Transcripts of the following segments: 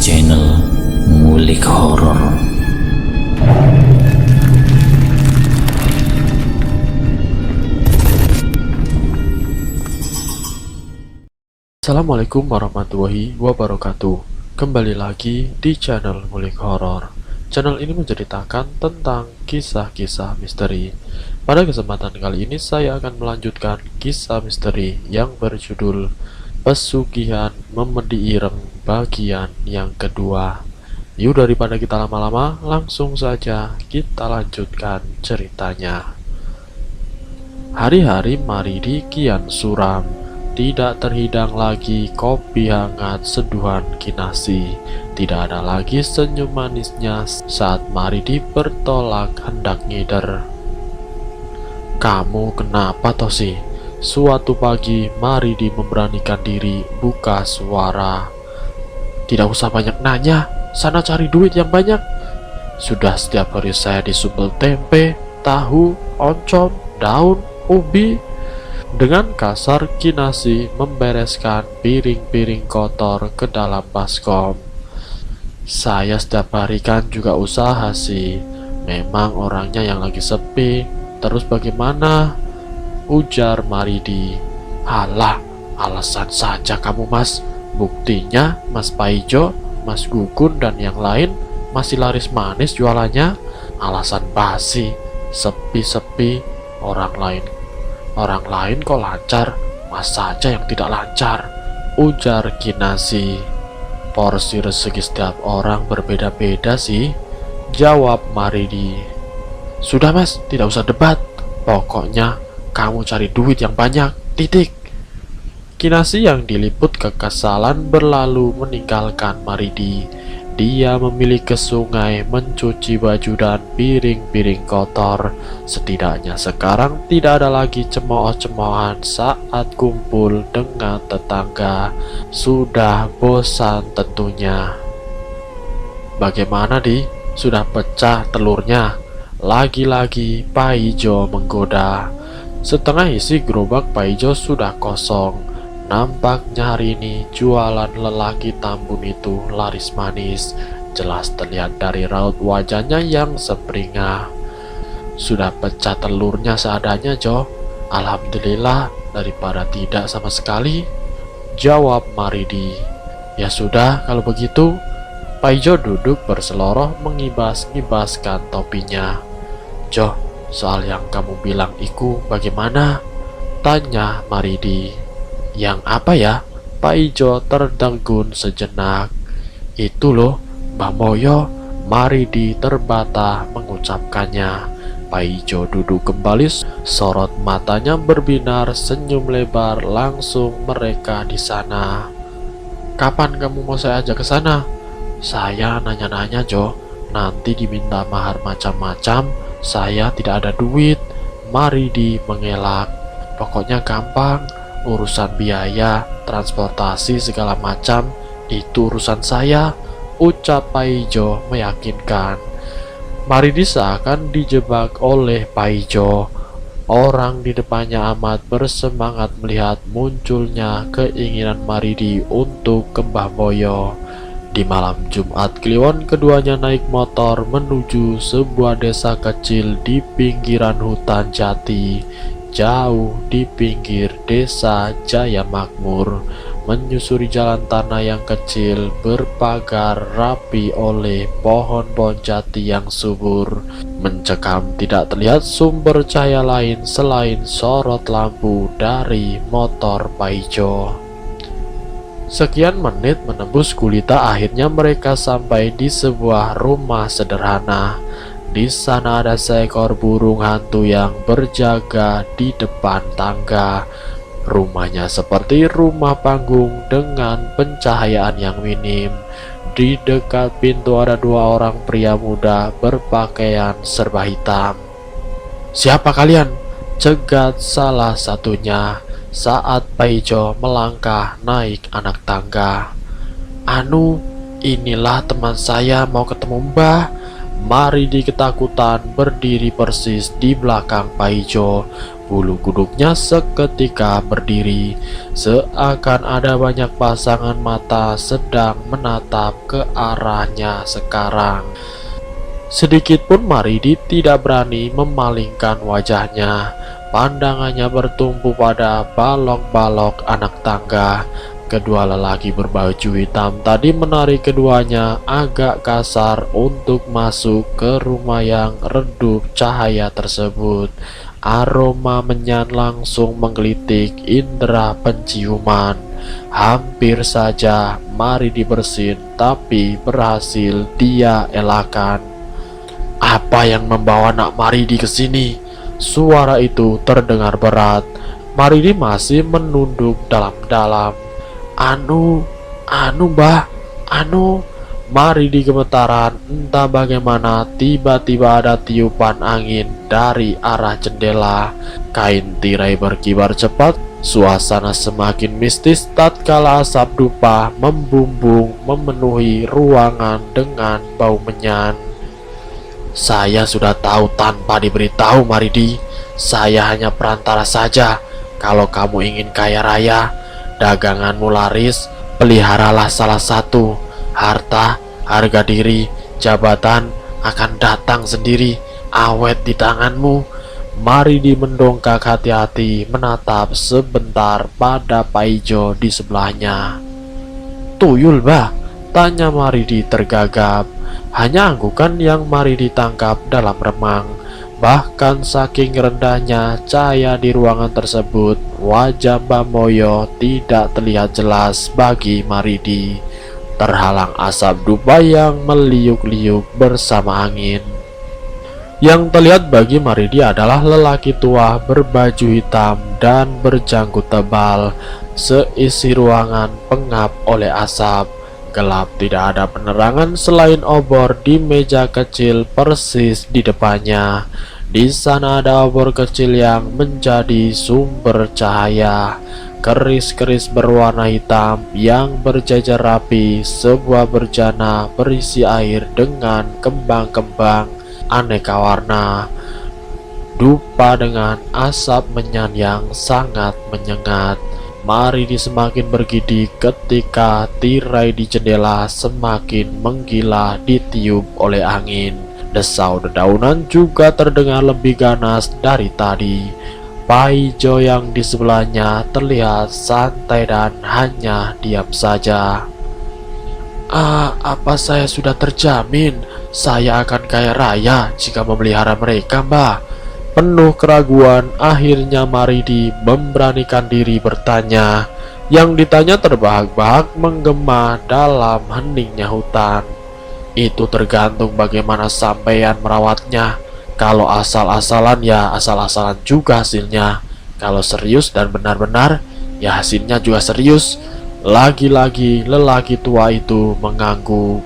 channel Ngulik Horor. Assalamualaikum warahmatullahi wabarakatuh. Kembali lagi di channel Ngulik Horor. Channel ini menceritakan tentang kisah-kisah misteri. Pada kesempatan kali ini saya akan melanjutkan kisah misteri yang berjudul Pesugihan Memedi Ireng bagian yang kedua. Yuk, daripada kita lama-lama, langsung saja kita lanjutkan ceritanya. Hari-hari Maridi kian suram. Tidak terhidang lagi kopi hangat seduhan Kinasi. Tidak ada lagi senyum manisnya saat Maridi bertolak hendak ngider. "Kamu kenapa, Tosi?" Suatu pagi Maridi memberanikan diri buka suara. "Tidak usah banyak nanya, sana cari duit yang banyak. Sudah setiap hari saya disumbel tempe, tahu, oncom, daun, ubi." Dengan kasar Kinasi membereskan piring-piring kotor ke dalam baskom. "Saya setiap hari kan juga usaha sih. Memang orangnya yang lagi sepi. Terus bagaimana?" ujar Maridi. "Alah, alasan saja kamu, Mas. Buktinya Mas Paijo, Mas Gugun, dan yang lain masih laris manis jualannya. Alasan basi, sepi-sepi. Orang lain kok lancar, Mas saja yang tidak lancar," ujar Kinasi. "Porsi rezeki setiap orang berbeda-beda sih," jawab Maridi. "Sudah, Mas, tidak usah debat. Pokoknya kamu cari duit yang banyak, titik." Kinasi yang diliput kekesalan berlalu meninggalkan Maridi. Dia memilih ke sungai mencuci baju dan piring-piring kotor. Setidaknya sekarang tidak ada lagi cemooh-cemoohan saat kumpul dengan tetangga. Sudah bosan tentunya. "Bagaimana, Di? Sudah pecah telurnya?" Lagi-lagi Paijo menggoda. Setengah isi gerobak Paijo sudah kosong. Nampaknya hari ini jualan lelaki Tambun itu laris manis. Jelas terlihat dari raut wajahnya yang sempringah. "Sudah pecah telurnya seadanya, Jo. Alhamdulillah daripada tidak sama sekali," jawab Maridi. "Ya sudah, kalau begitu." Paijo duduk berseloroh mengibas-ngibaskan topinya. "Jo, soal yang kamu bilang iku bagaimana?" tanya Maridi. "Yang apa ya?" Paijo tertegun sejenak. "Itu loh, Mbah Moyo." Maridi terbata mengucapkannya. Paijo duduk kembali, sorot matanya berbinar, senyum lebar. "Langsung mereka di sana." "Kapan kamu mau saya ajak ke sana?" "Saya nanya-nanya, Jo. Nanti diminta mahar macam-macam. Saya tidak ada duit." Maridi mengelak. "Pokoknya gampang. Urusan biaya, transportasi segala macam, itu urusan saya," ucap Paijo meyakinkan. Maridi seakan dijebak oleh Paijo. Orang di depannya amat bersemangat melihat munculnya keinginan Maridi untuk ke Mbah Moyo. Di malam Jumat Kliwon, keduanya naik motor menuju sebuah desa kecil di pinggiran hutan jati, jauh di pinggir desa Jaya Makmur. Menyusuri jalan tanah yang kecil berpagar rapi oleh pohon-pohon jati yang subur. Mencekam tidak terlihat sumber cahaya lain selain sorot lampu dari motor Paijo. Sekian menit menembus gulita, akhirnya mereka sampai di sebuah rumah sederhana. Di sana ada seekor burung hantu yang berjaga di depan tangga. Rumahnya seperti rumah panggung dengan pencahayaan yang minim. Di dekat pintu ada dua orang pria muda berpakaian serba hitam. "Siapa kalian?" cegat salah satunya saat Paijo melangkah naik anak tangga. Inilah teman saya, mau ketemu Mbah." Maridi ketakutan berdiri persis di belakang Paijo. Bulu kuduknya seketika berdiri, seakan ada banyak pasangan mata sedang menatap ke arahnya sekarang. Sedikitpun Maridi tidak berani memalingkan wajahnya. Pandangannya bertumpu pada balok-balok anak tangga. Kedua lelaki berbaju hitam tadi menarik keduanya agak kasar untuk masuk ke rumah yang redup cahaya tersebut. Aroma menyan langsung menggelitik indera penciuman. Hampir saja Maridi bersin, tapi berhasil dia elakkan. Apa yang membawa Nak Maridi ke sini? Suara itu terdengar berat. Maridi masih menunduk dalam-dalam. Anu, Mbah, anu. Maridi gemetaran, entah bagaimana tiba-tiba ada tiupan angin dari arah jendela. Kain tirai berkibar cepat, suasana semakin mistis tatkala asap dupa membumbung memenuhi ruangan dengan bau menyan. Saya sudah tahu tanpa diberitahu, Maridi. Saya hanya perantara saja. Kalau kamu ingin kaya raya, daganganmu laris, peliharalah salah satu. Harta, harga diri, jabatan akan datang sendiri, awet di tanganmu. Maridi mendongak hati-hati menatap sebentar pada Paijo di sebelahnya. Tuyul, bah? Tanya Maridi tergagap. Hanya anggukan yang Maridi tangkap dalam remang. Bahkan saking rendahnya cahaya di ruangan tersebut, wajah Mbah Moyo tidak terlihat jelas bagi Maridi, terhalang asap dupa yang meliuk-liuk bersama angin. Yang terlihat bagi Maridi adalah lelaki tua berbaju hitam dan berjanggut tebal. Seisi ruangan pengap oleh asap. Gelap, tidak ada penerangan selain obor di meja kecil persis di depannya. Di sana ada obor kecil yang menjadi sumber cahaya. Keris-keris berwarna hitam yang berjajar rapi, sebuah berjana berisi air dengan kembang-kembang aneka warna. Dupa dengan asap menyan yang sangat menyengat. Maridi semakin bergidik ketika tirai di jendela semakin menggila ditiup oleh angin. Desau dedaunan juga terdengar lebih ganas dari tadi. Paijo yang di sebelahnya terlihat santai dan hanya diam saja. Apa saya sudah terjamin saya akan kaya raya jika memelihara mereka, Mbah? Penuh keraguan, akhirnya Maridi memberanikan diri bertanya. Yang ditanya terbahak-bahak menggema dalam heningnya hutan. Itu tergantung bagaimana sampean merawatnya. Kalau asal-asalan ya asal-asalan juga hasilnya. Kalau serius dan benar-benar ya hasilnya juga serius. Lagi-lagi lelaki tua itu mengangguk.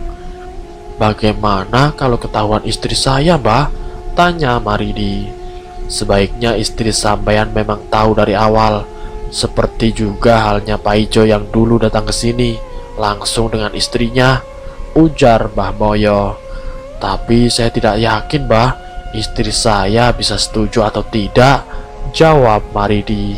Bagaimana kalau ketahuan istri saya, Mbah? Tanya Maridi. Sebaiknya istri sampean memang tahu dari awal. Seperti juga halnya Paijo yang dulu datang ke sini langsung dengan istrinya, ujar Mbah Moyo. Tapi saya tidak yakin, Mbah, istri saya bisa setuju atau tidak, jawab Maridi.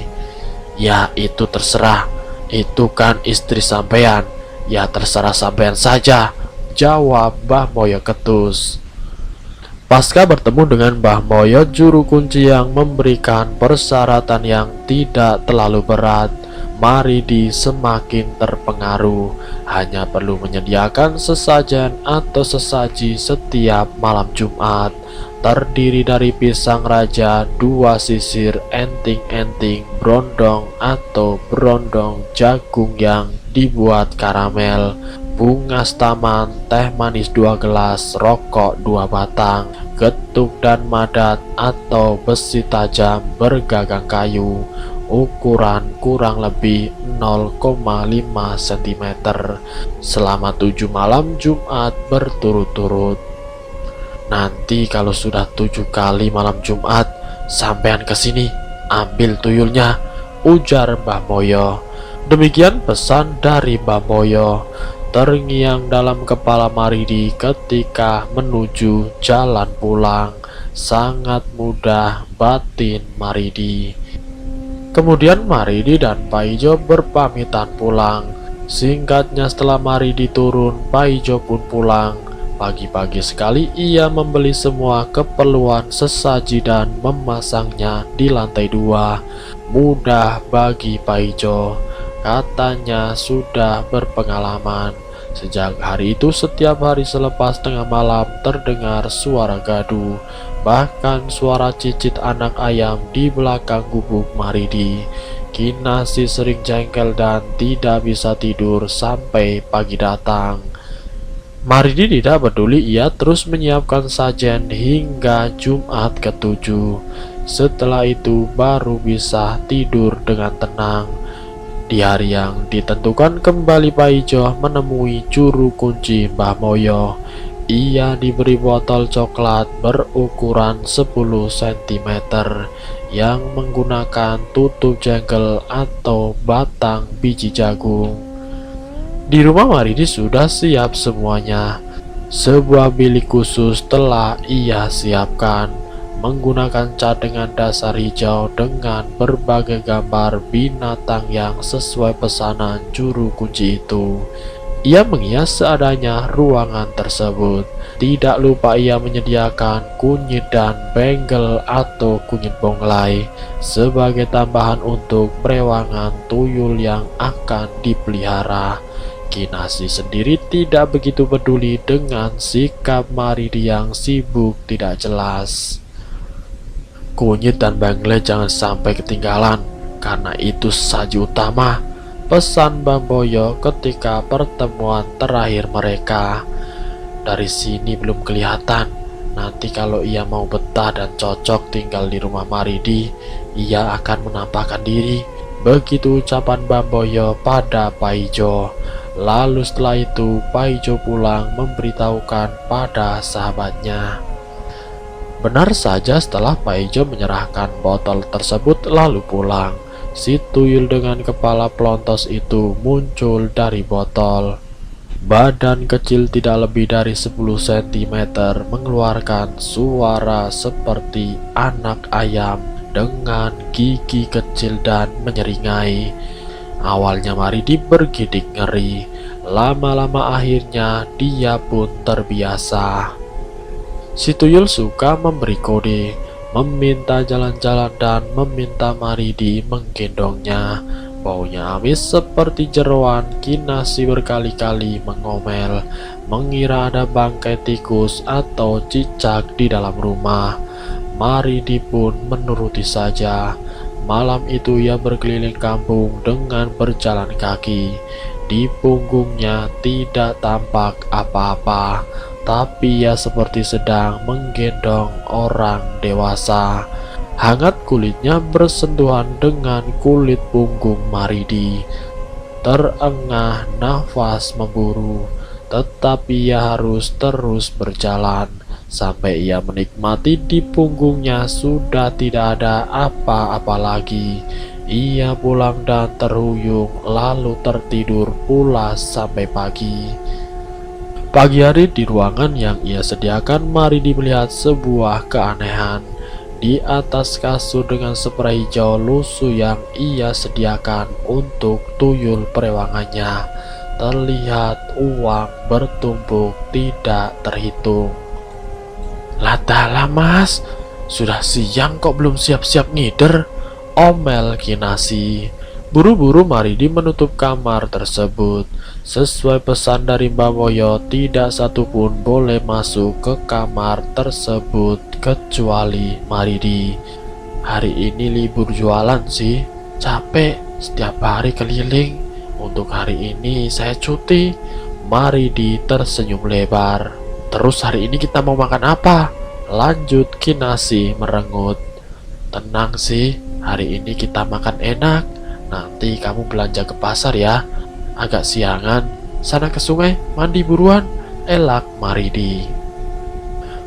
Ya itu terserah, itu kan istri sampean. Ya terserah sampean saja, jawab Mbah Moyo ketus. Pasca bertemu dengan Mbah Moyo, juru kunci yang memberikan persyaratan yang tidak terlalu berat, Maridi semakin terpengaruh. Hanya perlu menyediakan sesajen atau sesaji setiap malam Jumat. Terdiri dari pisang raja, 2 sisir, enting-enting, brondong atau brondong jagung yang dibuat karamel, bunga staman, teh manis 2 gelas, rokok 2 batang, getuk dan madat atau besi tajam bergagang kayu, ukuran kurang lebih 0,5 cm selama 7 malam Jumat berturut-turut. Nanti kalau sudah 7 kali malam Jumat, sampean kesini, ambil tuyulnya, ujar Mbah Moyo. Demikian pesan dari Mbah Moyo. Terngiang dalam kepala Maridi ketika menuju jalan pulang. sangat mudah batin Maridi. Kemudian Maridi dan Paijo berpamitan pulang. Singkatnya setelah Maridi turun, Paijo pun pulang. Pagi-pagi sekali ia membeli semua keperluan sesaji dan memasangnya di lantai 2. Mudah bagi Paijo, katanya sudah berpengalaman. Sejak hari itu setiap hari selepas tengah malam terdengar suara gaduh, bahkan suara cicit anak ayam di belakang gubuk Maridi. Kinasi sering jengkel dan tidak bisa tidur sampai pagi datang. Maridi tidak peduli, ia terus menyiapkan sajen hingga Jumat ke-7. Setelah itu baru bisa tidur dengan tenang. Di hari yang ditentukan kembali Paijo menemui juru kunci Mbah Moyo. Ia diberi botol coklat berukuran 10 cm yang menggunakan tutup jengkel atau batang biji jagung. Di rumah Maridi sudah siap semuanya. Sebuah bilik khusus telah ia siapkan, menggunakan cat dengan dasar hijau dengan berbagai gambar binatang yang sesuai pesanan juru kunci itu. Ia menghias seadanya ruangan tersebut. Tidak lupa ia menyediakan kunyit dan benggel atau kunyit bonglai sebagai tambahan untuk perewangan tuyul yang akan dipelihara. Kinasi sendiri tidak begitu peduli dengan sikap Maridi yang sibuk tidak jelas. Kunyit dan benglai jangan sampai ketinggalan, karena itu saji utama, pesan Bamboyo ketika pertemuan terakhir mereka. Dari sini belum kelihatan, nanti kalau ia mau betah dan cocok tinggal di rumah Maridi, ia akan menampakkan diri. Begitu ucapan Bamboyo pada Paijo. Lalu setelah itu Paijo pulang memberitahukan pada sahabatnya. Benar saja setelah Paijo menyerahkan botol tersebut lalu pulang, si tuyul dengan kepala pelontos itu muncul dari botol. Badan kecil tidak lebih dari 10 cm mengeluarkan suara seperti anak ayam dengan gigi kecil dan menyeringai. Awalnya Maridi bergidik ngeri, lama-lama akhirnya dia pun terbiasa. Si tuyul suka memberi kode, meminta jalan-jalan dan meminta Maridi menggendongnya. Baunya amis seperti jeroan. Kinasi berkali-kali mengomel, mengira ada bangkai tikus atau cicak di dalam rumah. Maridi pun menuruti saja. Malam itu ia berkeliling kampung dengan berjalan kaki. Di punggungnya tidak tampak apa-apa, tapi ia seperti sedang menggendong orang dewasa. Hangat kulitnya bersentuhan dengan kulit punggung Maridi. Terengah nafas memburu, tetapi ia harus terus berjalan sampai ia menikmati di punggungnya sudah tidak ada apa-apa lagi. Ia pulang dan terhuyung lalu tertidur pula sampai pagi. Pagi hari di ruangan yang ia sediakan, Maridi melihat sebuah keanehan. Di atas kasur dengan spray hijau lusuh yang ia sediakan untuk tuyul perewangannya, terlihat uang bertumpuk tidak terhitung. Ladalah mas, sudah siang kok belum siap-siap ngider, omel Kinasi. Buru-buru Maridi menutup kamar tersebut. Sesuai pesan dari Mbak Moyo, tidak satupun boleh masuk ke kamar tersebut kecuali Maridi. Hari ini libur jualan sih, capek setiap hari keliling. Untuk hari ini saya cuti. Maridi tersenyum lebar. Terus hari ini kita mau makan apa? Lanjut Kinasi merengut. Tenang sih, hari ini kita makan enak. Nanti kamu belanja ke pasar ya. Agak siangan, sana ke sungai, mandi buruan. Elak Maridi.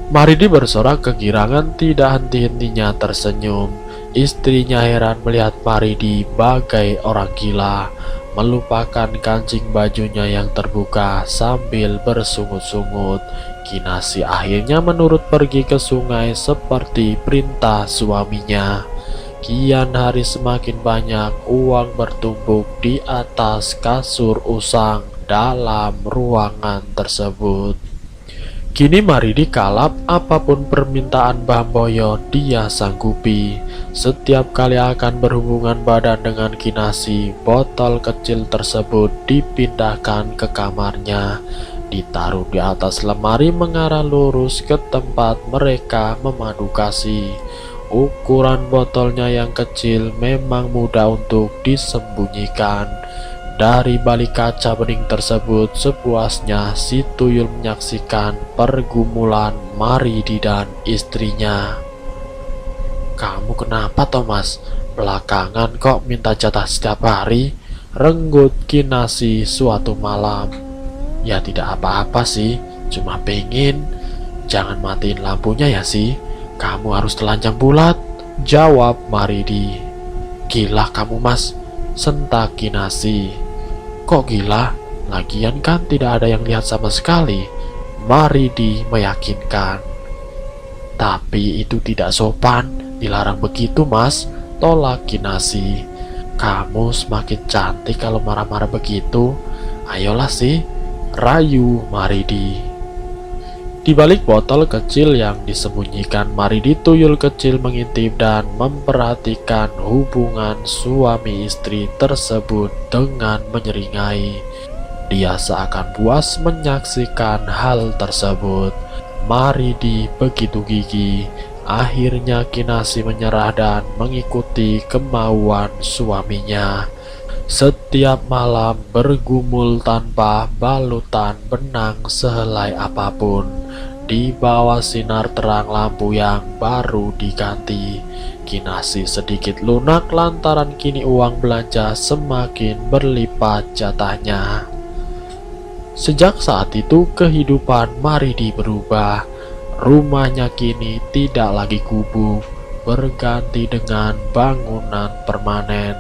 Maridi bersorak kegirangan, tidak henti-hentinya tersenyum. Istrinya heran melihat Maridi bagai orang gila. melupakan kancing bajunya yang terbuka sambil bersungut-sungut. Kinasih akhirnya menurut pergi ke sungai seperti perintah suaminya. Kian hari semakin banyak uang bertumpuk di atas kasur usang dalam ruangan tersebut. Kini Maridi kalap, apapun permintaan Mbah Boyo dia sanggupi. Setiap kali akan berhubungan badan dengan Kinasih, botol kecil tersebut dipindahkan ke kamarnya, ditaruh di atas lemari mengarah lurus ke tempat mereka memadu kasih. Ukuran botolnya yang kecil memang mudah untuk disembunyikan. Dari balik kaca bening tersebut, sepuasnya si tuyul menyaksikan pergumulan Maridi dan istrinya. "Kamu kenapa, Thomas? Belakangan kok minta jatah setiap hari?" renggut Kinasih suatu malam. "Ya tidak apa-apa sih, cuma pengen." "Jangan matiin lampunya ya sih, kamu harus telanjang bulat," jawab Maridi. "Gila kamu mas," sentak Kinasih. "Kok gila? Lagian kan tidak ada yang lihat sama sekali," Maridi meyakinkan. "Tapi itu tidak sopan, dilarang begitu mas," tolak Kinasih. "Kamu semakin cantik kalau marah-marah begitu. Ayolah sih," rayu Maridi. Di balik botol kecil yang disembunyikan Maridi, tuyul kecil mengintip dan memperhatikan hubungan suami istri tersebut dengan menyeringai. Dia seakan puas menyaksikan hal tersebut. Maridi begitu gigih. Akhirnya Kinasih menyerah dan mengikuti kemauan suaminya. Setiap malam bergumul tanpa balutan benang sehelai apapun, di bawah sinar terang lampu yang baru diganti. Kinasih sedikit lunak lantaran kini uang belanja semakin berlipat jatahnya. Sejak saat itu kehidupan Maridi berubah. Rumahnya kini tidak lagi gubuk, berganti dengan bangunan permanen.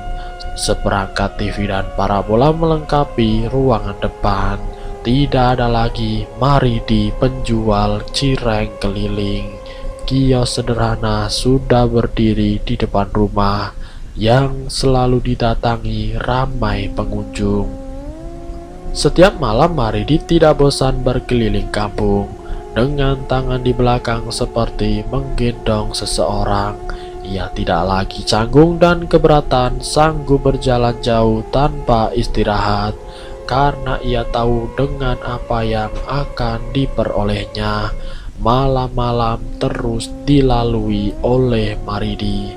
Seperangkat TV dan parabola melengkapi ruangan depan. Tidak ada lagi Maridi penjual cireng keliling. Kios sederhana sudah berdiri di depan rumah yang selalu didatangi ramai pengunjung. Setiap malam Maridi tidak bosan berkeliling kampung dengan tangan di belakang seperti menggendong seseorang. Ia tidak lagi canggung dan keberatan sanggup berjalan jauh tanpa istirahat, karena ia tahu dengan apa yang akan diperolehnya. Malam-malam terus dilalui oleh Maridi.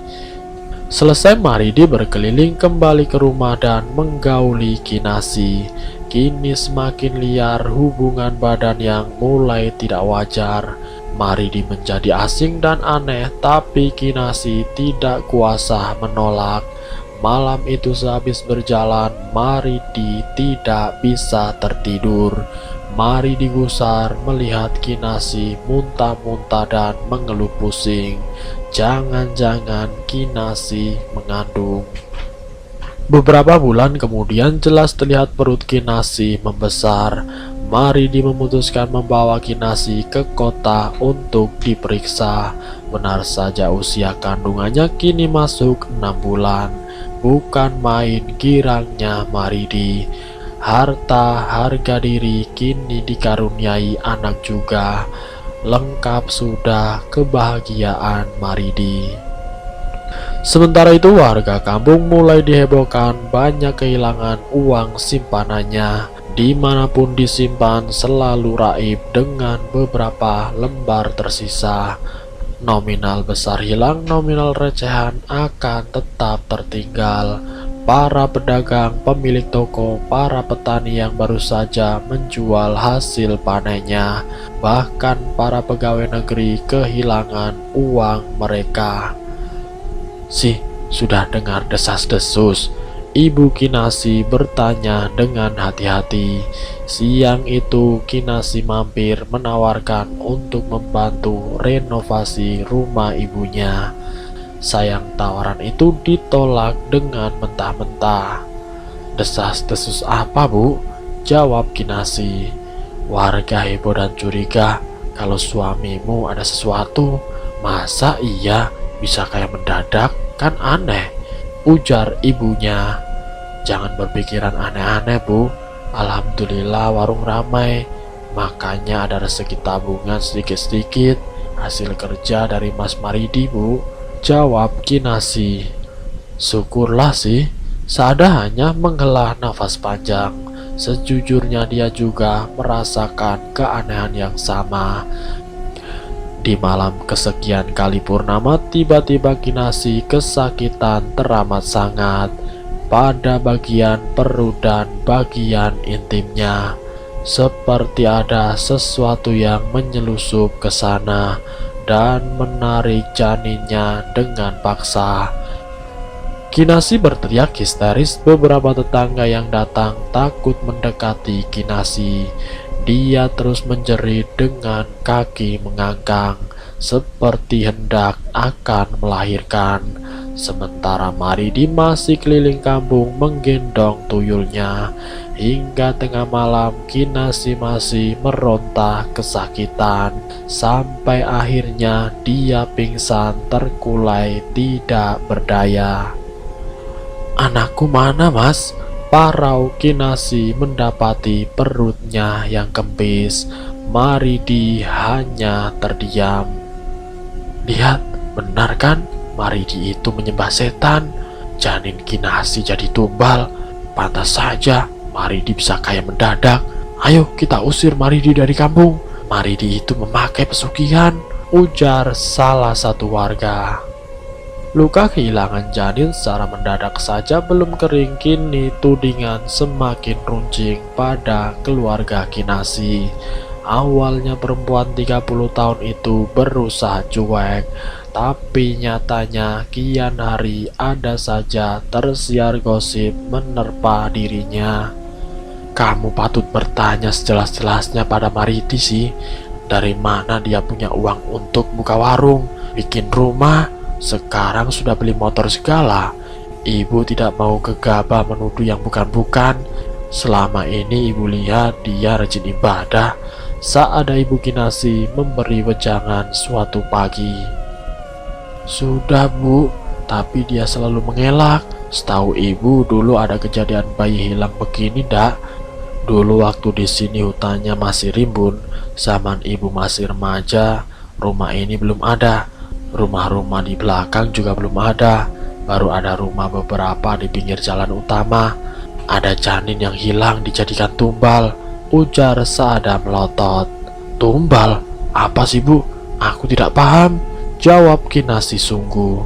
Selesai Maridi berkeliling kembali ke rumah dan menggauli Kinasih. Kini semakin liar hubungan badan yang mulai tidak wajar. Maridi menjadi asing dan aneh, tapi Kinasih tidak kuasa menolak. Malam itu sehabis berjalan, Maridi tidak bisa tertidur. Maridi gusar melihat Kinasih muntah-muntah dan mengeluh pusing. Jangan-jangan Kinasih mengandung. Beberapa bulan kemudian jelas terlihat perut Kinasih membesar. Maridi memutuskan membawa Kinasih ke kota untuk diperiksa. Benar saja usia kandungannya kini masuk 6 bulan. Bukan main girangnya Maridi. Harta harga diri kini dikaruniai anak juga. Lengkap sudah kebahagiaan Maridi. Sementara itu warga kampung mulai dihebohkan banyak kehilangan uang simpanannya. Dimanapun disimpan selalu raib dengan beberapa lembar tersisa. Nominal besar hilang, nominal recehan akan tetap tertinggal. Para pedagang, pemilik toko, para petani yang baru saja menjual hasil panennya, bahkan para pegawai negeri kehilangan uang mereka. "Sih, sudah dengar desas-desus?" Ibu Kinasih bertanya dengan hati-hati. Siang itu Kinasih mampir menawarkan untuk membantu renovasi rumah ibunya. Sayang tawaran itu ditolak dengan mentah-mentah. Desas-desus apa, Bu? Jawab Kinasi. Warga heboh dan curiga kalau suamimu ada sesuatu. Masa iya bisa kayak mendadak? Kan aneh, ujar ibunya. Jangan berpikiran aneh-aneh, Bu. Alhamdulillah warung ramai. Makanya ada rezeki tabungan sedikit-sedikit hasil kerja dari Mas Maridi, Bu. Jawab Kinasi. Syukurlah sih. Saada hanya menghela nafas panjang. Sejujurnya dia juga merasakan keanehan yang sama. Di malam kesekian kali purnama, tiba-tiba Kinasi kesakitan teramat sangat pada bagian perut dan bagian intimnya. Seperti ada sesuatu yang menyelusup ke sana dan menarik janinnya dengan paksa. Kinasi berteriak histeris. Beberapa tetangga yang datang takut mendekati Kinasi. Dia terus menjerit dengan kaki mengangkang seperti hendak akan melahirkan. Sementara Maridi masih keliling kampung menggendong tuyulnya. Hingga tengah malam Kinasi masih meronta kesakitan. Sampai akhirnya dia pingsan terkulai tidak berdaya. Anakku mana, Mas? Parau Kinasi mendapati perutnya yang kempis. Maridi hanya terdiam. Lihat, benar kan? Maridi itu menyembah setan. Janin Kinasi jadi tumbal. Pantas saja Maridi bisa kaya mendadak. Ayo kita usir Maridi dari kampung. Maridi itu memakai pesugihan, ujar salah satu warga. Luka kehilangan janin secara mendadak saja belum kering, kini tudingan semakin runcing pada keluarga Kinasi. Awalnya perempuan 30 tahun itu berusaha cuek, tapi nyatanya kian hari ada saja tersiar gosip menerpa dirinya. Kamu patut bertanya sejelas-jelasnya pada Maridi sih. Dari mana dia punya uang untuk buka warung, bikin rumah, sekarang sudah beli motor segala. Ibu tidak mau gegabah menuduh yang bukan-bukan. Selama ini ibu lihat dia rajin ibadah. Saat ada Ibu Kinasi memberi wejangan suatu pagi. Sudah, Bu, tapi dia selalu mengelak. Setahu ibu dulu ada kejadian bayi hilang begini, dak. Dulu waktu di sini hutannya masih rimbun, zaman ibu masih remaja, rumah ini belum ada. Rumah-rumah di belakang juga belum ada. Baru ada rumah beberapa di pinggir jalan utama. Ada janin yang hilang dijadikan tumbal, ujar Saada melotot. Tumbal? Apa sih, Bu? Aku tidak paham, jawab Kinasi sungguh.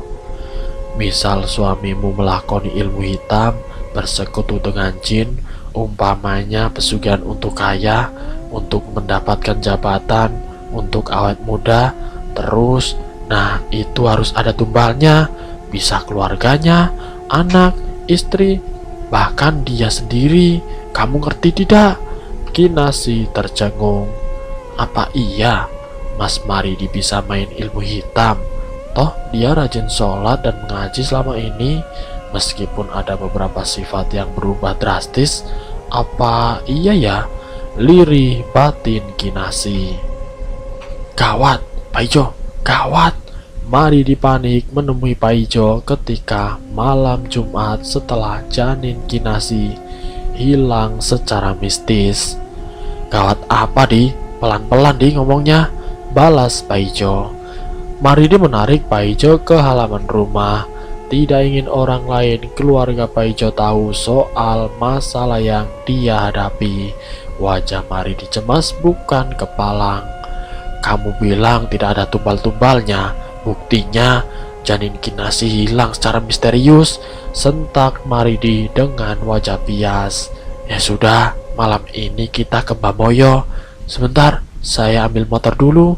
Misal suamimu melakoni ilmu hitam, bersekutu dengan jin, umpamanya pesugihan untuk kaya, untuk mendapatkan jabatan, untuk awet muda, terus, nah itu harus ada tumbalnya, bisa keluarganya, anak, istri, bahkan dia sendiri. Kamu ngerti tidak? Kinasi tercengung. Apa iya Mas Maridi bisa main ilmu hitam? Toh dia rajin sholat dan mengaji selama ini. Meskipun ada beberapa sifat yang berubah drastis, apa iya ya? Lirih batin Kinasi. Gawat, Pak Ijo, gawat. Maridi panik menemui Pak Ijo ketika malam Jumat setelah janin Kinasi hilang secara mistis. Gawat apa, Di? Pelan-pelan, Di, ngomongnya, balas Pak Ijo. Maridi menarik Pak Ijo ke halaman rumah. Tidak ingin orang lain keluarga Pak Ijo tahu soal masalah yang dia hadapi. Wajah Maridi cemas bukan kepalang. Kamu bilang tidak ada tumbal-tumbalnya. Buktinya janin Kinasi hilang secara misterius, sentak Maridi dengan wajah bias. Ya sudah, malam ini kita ke Bamoyo. Sebentar, saya ambil motor dulu.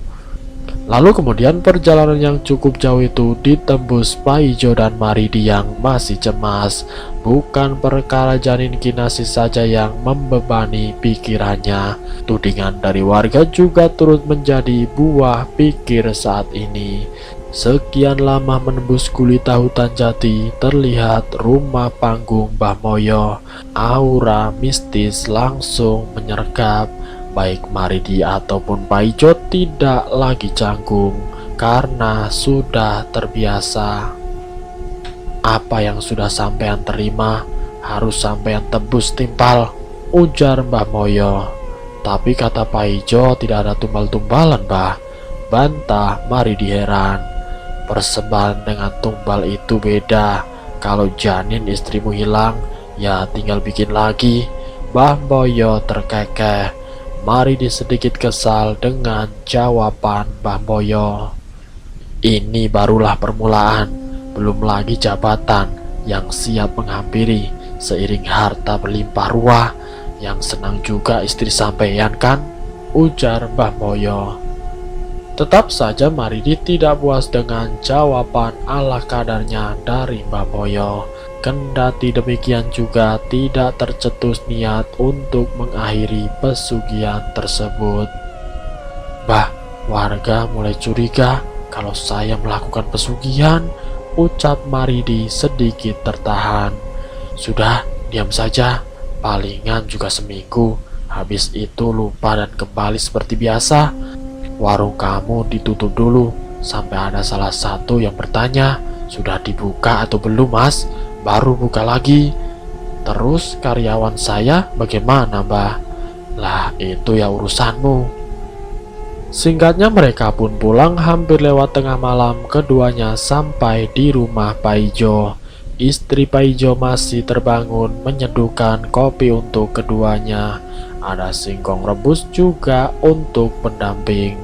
Lalu kemudian perjalanan yang cukup jauh itu ditembus Pak Ijo dan Maridi yang masih cemas. Bukan perkara janin Kinasi saja yang membebani pikirannya. Tudingan dari warga juga turut menjadi buah pikir saat ini. Sekian lama menembus gulita hutan jati, terlihat rumah panggung Mbah Moyo. Aura mistis langsung menyergap. Baik Maridi ataupun Paijo tidak lagi canggung karena sudah terbiasa. Apa yang sudah sampean terima harus sampean tebus timpal, ujar Mbah Moyo. Tapi kata Paijo tidak ada tumbal-tumbalan, Mbah, bantah Maridi heran. Persembahan dengan tumbal itu beda. Kalau janin istrimu hilang, ya tinggal bikin lagi. Mbah Moyo terkekeh. Maridi sedikit kesal dengan jawaban Mbah Moyo. Ini barulah permulaan, belum lagi jabatan yang siap menghampiri. Seiring harta berlimpah ruah, yang senang juga istri sampeyan kan? Ujar Mbah Moyo. Tetap saja Maridi tidak puas dengan jawaban ala kadarnya dari Mbah Moyo. Kendati demikian juga tidak tercetus niat untuk mengakhiri pesugihan tersebut. Bah, warga mulai curiga kalau saya melakukan pesugihan, ucap Maridi sedikit tertahan. Sudah, diam saja, palingan juga seminggu, habis itu lupa dan kembali seperti biasa. Warung kamu ditutup dulu, sampai ada salah satu yang bertanya, sudah dibuka atau belum mas? Baru buka lagi. Terus karyawan saya bagaimana mbah? Lah itu ya urusanmu. Singkatnya mereka pun pulang hampir lewat tengah malam. Keduanya sampai di rumah Paijo. Istri Paijo masih terbangun menyeduhkan kopi untuk keduanya. Ada singkong rebus juga untuk pendamping.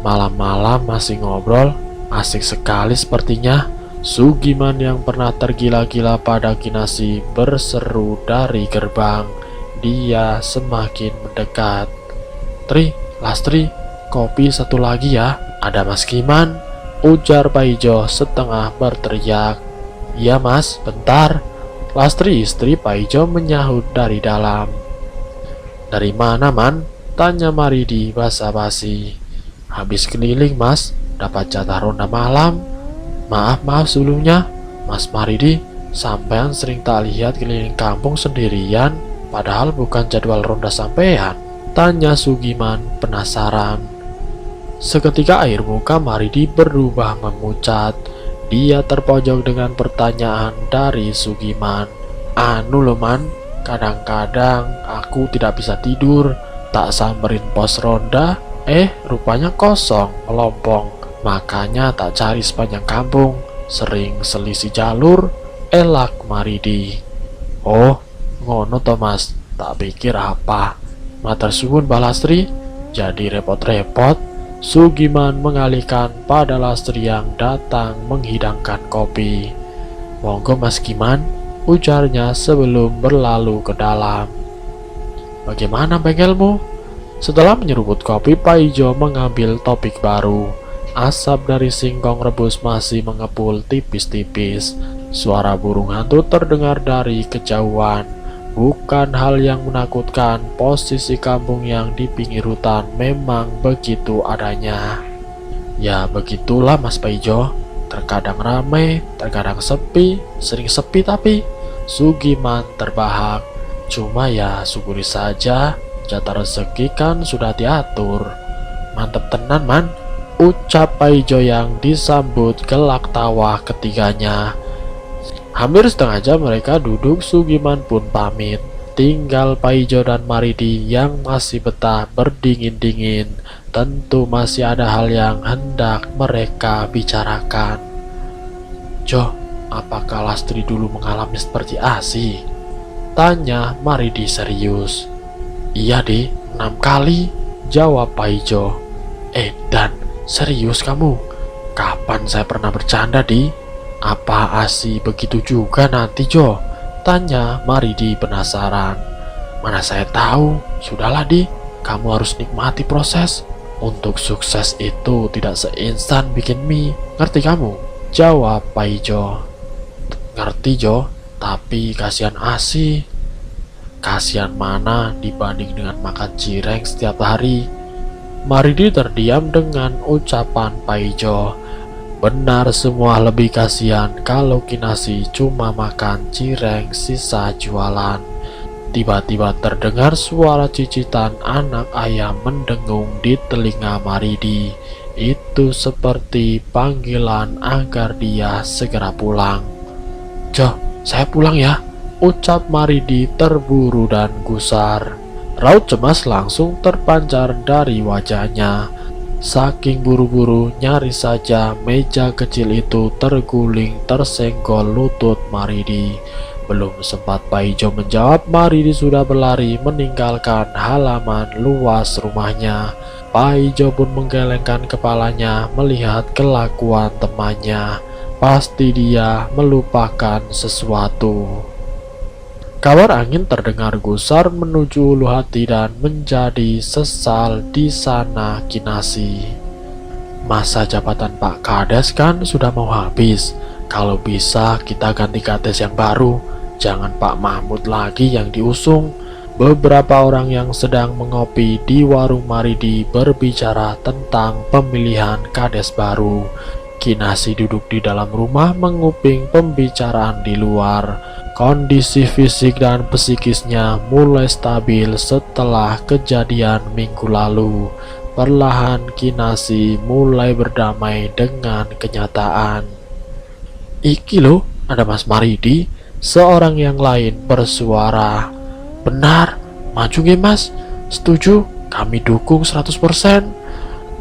Malam-malam masih ngobrol, asik sekali sepertinya. Sugiman yang pernah tergila-gila pada Kinasi berseru dari gerbang. Dia semakin mendekat. Tri, Lastri, kopi satu lagi ya. Ada Mas Kiman, ujar Paijo setengah berteriak. Iya mas, bentar. Lastri istri Paijo menyahut dari dalam. Dari mana man? Tanya Maridi basa-basi. Habis keliling mas, dapat jatah ronda malam. Maaf sebelumnya, Mas Maridi, sampean sering tak lihat keliling kampung sendirian, padahal bukan jadwal ronda sampean. Tanya Sugiman penasaran. Seketika air muka Maridi berubah memucat. Dia terpojok dengan pertanyaan dari Sugiman. Anu loh man, kadang-kadang aku tidak bisa tidur, tak samperin pos ronda, rupanya kosong, melompong. Makanya tak cari sepanjang kampung, sering selisih jalur, elak Maridi. Oh, ngono Thomas, tak pikir apa. Matur suwun Mbah Lastri, jadi repot-repot. Sugiman mengalihkan pada Lastri yang datang menghidangkan kopi. Monggo Mas Kiman, ujarnya sebelum berlalu ke dalam. Bagaimana bengkelmu? Setelah menyeruput kopi, Paijo mengambil topik baru. Asap dari singkong rebus masih mengepul tipis-tipis. Suara burung hantu terdengar dari kejauhan. Bukan hal yang menakutkan, posisi kampung yang di pinggir hutan memang begitu adanya. Ya begitulah Mas Paijo, terkadang ramai, terkadang sepi, sering sepi tapi. Sugiman terbahak. Cuma ya syukuri saja, jatah rezeki kan sudah diatur. Mantep tenan man, ucap Paijo yang disambut gelak tawa ketiganya. Hampir setengah jam mereka duduk, Sugiman pun pamit. Tinggal Paijo dan Maridi yang masih betah berdingin-dingin. Tentu masih ada hal yang hendak mereka bicarakan. Jo, apakah Lastri dulu mengalami seperti Asi? Tanya Maridi serius. Iya di, 6 kali, jawab Paijo. Dan serius kamu? Kapan saya pernah bercanda di? Apa Asi begitu juga nanti Jo? Tanya Maridi penasaran. Mana saya tahu, sudahlah di, kamu harus nikmati proses. Untuk sukses itu tidak seinstan bikin mie, ngerti kamu? Jawab Paijo. Ngerti Jo, tapi kasihan Asi. Kasihan mana dibanding dengan makan cireng setiap hari? Maridi terdiam dengan ucapan Paijo. Benar semua lebih kasihan kalau Kinasi cuma makan cireng sisa jualan. Tiba-tiba terdengar suara cicitan anak ayam mendengung di telinga Maridi. Itu seperti panggilan agar dia segera pulang. "Jo, saya pulang ya," ucap Maridi terburu dan gusar. Raut cemas langsung terpancar dari wajahnya. Saking buru-buru, nyaris saja meja kecil itu terguling tersenggol lutut Maridi. Belum sempat Pak Ijo menjawab, Maridi sudah berlari meninggalkan halaman luas rumahnya. Pak Ijo pun menggelengkan kepalanya melihat kelakuan temannya. Pasti dia melupakan sesuatu. Kabar angin terdengar gusar menuju ulu hati dan menjadi sesal di sana Kinasi. Masa jabatan Pak Kades kan sudah mau habis. Kalau bisa kita ganti kades yang baru. Jangan Pak Mahmud lagi yang diusung. Beberapa orang yang sedang mengopi di warung Maridi berbicara tentang pemilihan kades baru. Kinasi duduk di dalam rumah menguping pembicaraan di luar. Kondisi fisik dan psikisnya mulai stabil setelah kejadian minggu lalu. Perlahan Kinasi mulai berdamai dengan kenyataan. "Iki loh, ada Mas Maridi," seorang yang lain bersuara. "Benar, maju nggih Mas, setuju, kami dukung 100%.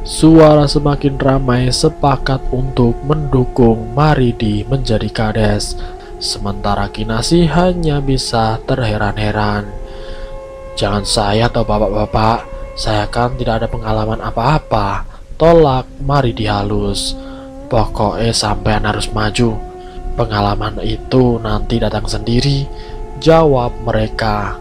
Suara semakin ramai sepakat untuk mendukung Maridi menjadi kades. Sementara Kinasi hanya bisa terheran-heran. "Jangan saya atau bapak-bapak, saya kan tidak ada pengalaman apa-apa," tolak Maridi halus. "Pokoknya sampean harus maju. Pengalaman itu nanti datang sendiri," jawab mereka.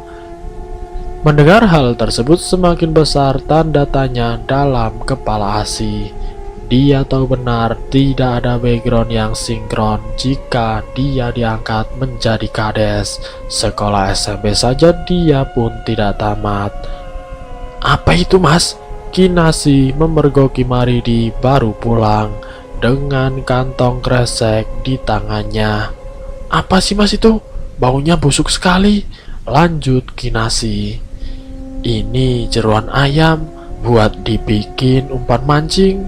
Mendengar hal tersebut semakin besar tanda tanya dalam kepala Asi. Dia tahu benar tidak ada background yang sinkron jika dia diangkat menjadi kades. Sekolah SMP saja dia pun tidak tamat. "Apa itu Mas?" Kinasi memergoki Maridi baru pulang dengan kantong kresek di tangannya. "Apa sih Mas itu? Baunya busuk sekali," lanjut Kinasi. "Ini jeroan ayam buat dibikin umpan mancing,"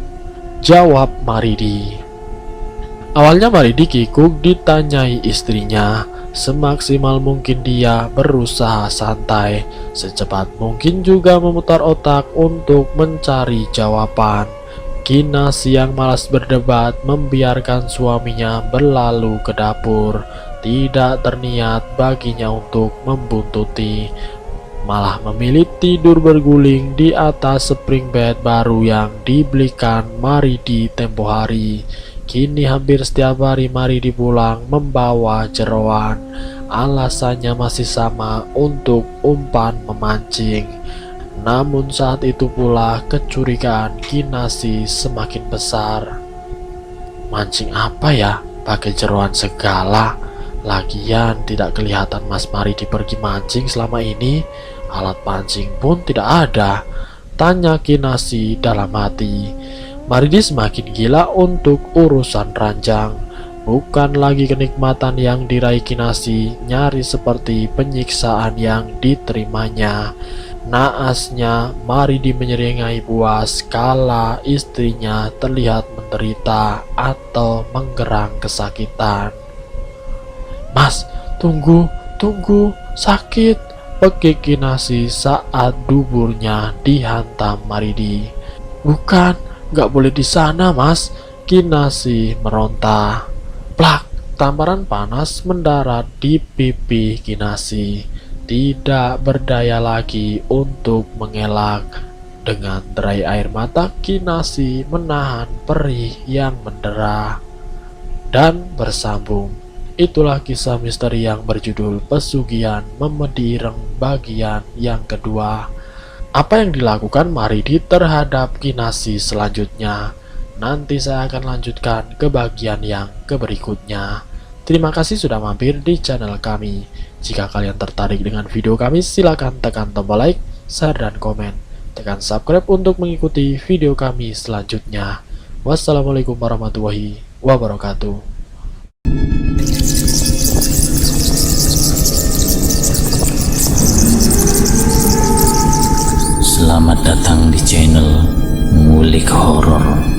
jawab Maridi. Awalnya Maridi kikuk ditanyai istrinya. Semaksimal mungkin dia berusaha santai, secepat mungkin juga memutar otak untuk mencari jawaban. Kinasi yang malas berdebat membiarkan suaminya berlalu ke dapur. Tidak terniat baginya untuk membuntuti, malah memilih tidur berguling di atas spring bed baru yang dibelikan Maridi tempo hari. Kini hampir setiap hari Maridi pulang membawa jeroan. Alasannya masih sama, untuk umpan memancing. Namun saat itu pula kecurigaan Kinasi semakin besar. Mancing apa ya? Pakai jeroan segala. Lagian tidak kelihatan Mas Maridi pergi mancing selama ini. Alat pancing pun tidak ada, tanya Kinasi dalam hati. Maridi semakin gila untuk urusan ranjang. Bukan lagi kenikmatan yang diraih Kinasi, nyaris seperti penyiksaan yang diterimanya. Naasnya Maridi menyeringai puas kala istrinya terlihat menderita atau menggerang kesakitan. "Mas, tunggu, sakit," pekik Kinasi saat duburnya dihantam Maridi. "Bukan, gak boleh di sana Mas," Kinasi meronta. Plak, tamparan panas mendarat di pipi Kinasi. Tidak berdaya lagi untuk mengelak. Dengan derai air mata Kinasi menahan perih yang mendera. Dan bersambung. Itulah kisah misteri yang berjudul Pesugihan Memedi Ireng bagian yang kedua. Apa yang dilakukan Maridi terhadap Kinasi selanjutnya? Nanti saya akan lanjutkan ke bagian yang berikutnya. Terima kasih sudah mampir di channel kami. Jika kalian tertarik dengan video kami, silakan tekan tombol like, share, dan komen. Tekan subscribe untuk mengikuti video kami selanjutnya. Wassalamualaikum warahmatullahi wabarakatuh. Selamat datang di channel Ngulik Horor.